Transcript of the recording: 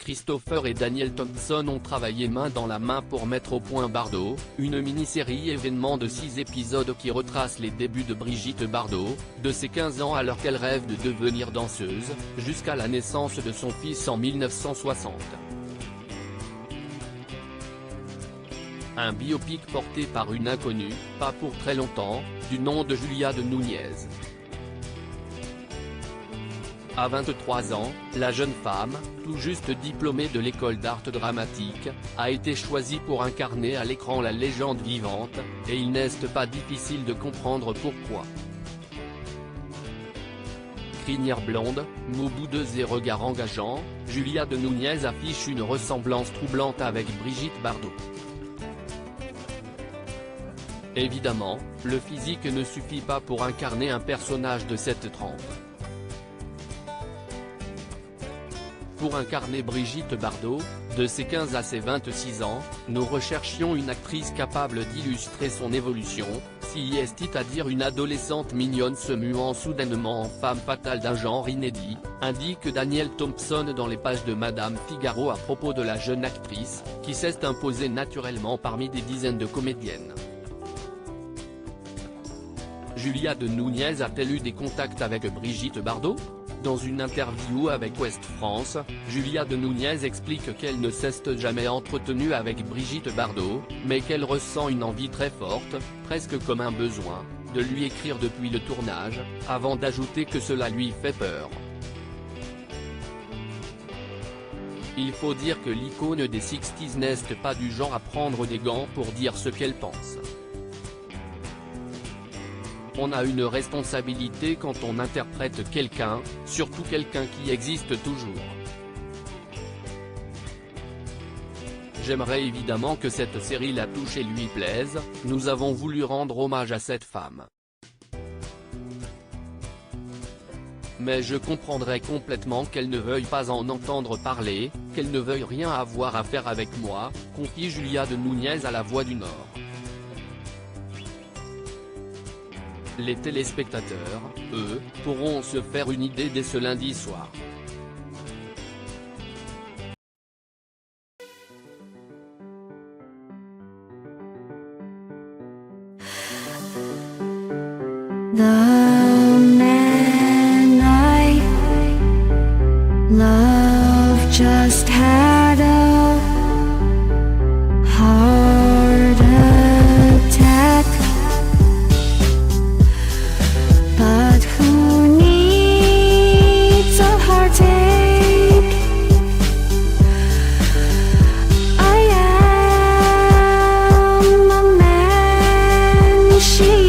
Christopher et Daniel Thompson ont travaillé main dans la main pour mettre au point Bardot, une mini-série événement de 6 épisodes qui retrace les débuts de Brigitte Bardot, de ses 15 ans alors qu'elle rêve de devenir danseuse, jusqu'à la naissance de son fils en 1960. Un biopic porté par une inconnue, pas pour très longtemps, du nom de Julia de Núñez. À 23 ans, la jeune femme, tout juste diplômée de l'école d'art dramatique, a été choisie pour incarner à l'écran la légende vivante, et il n'est pas difficile de comprendre pourquoi. Crinière blonde, mots boudeuse et regard engageant, Julia de Núñez affiche une ressemblance troublante avec Brigitte Bardot. Évidemment, le physique ne suffit pas pour incarner un personnage de cette trempe. Pour incarner Brigitte Bardot, de ses 15 à ses 26 ans, nous recherchions une actrice capable d'illustrer son évolution, c'est-à-dire une adolescente mignonne se muant soudainement en femme fatale d'un genre inédit, indique Daniel Thompson dans les pages de Madame Figaro à propos de la jeune actrice, qui s'est imposée naturellement parmi des dizaines de comédiennes. Julia de Núñez a-t-elle eu des contacts avec Brigitte Bardot ? Dans une interview avec Ouest France, Julia de Núñez explique qu'elle ne s'est jamais entretenue avec Brigitte Bardot, mais qu'elle ressent une envie très forte, presque comme un besoin, de lui écrire depuis le tournage, avant d'ajouter que cela lui fait peur. Il faut dire que l'icône des 60s n'est pas du genre à prendre des gants pour dire ce qu'elle pense. On a une responsabilité quand on interprète quelqu'un, surtout quelqu'un qui existe toujours. J'aimerais évidemment que cette série la touche et lui plaise, nous avons voulu rendre hommage à cette femme. Mais je comprendrais complètement qu'elle ne veuille pas en entendre parler, qu'elle ne veuille rien avoir à faire avec moi, confie Julia de Núñez à La Voix du Nord. Les téléspectateurs, eux, pourront se faire une idée dès ce lundi soir. The man I love just had a heart attack. But who needs a heartache? I am a man she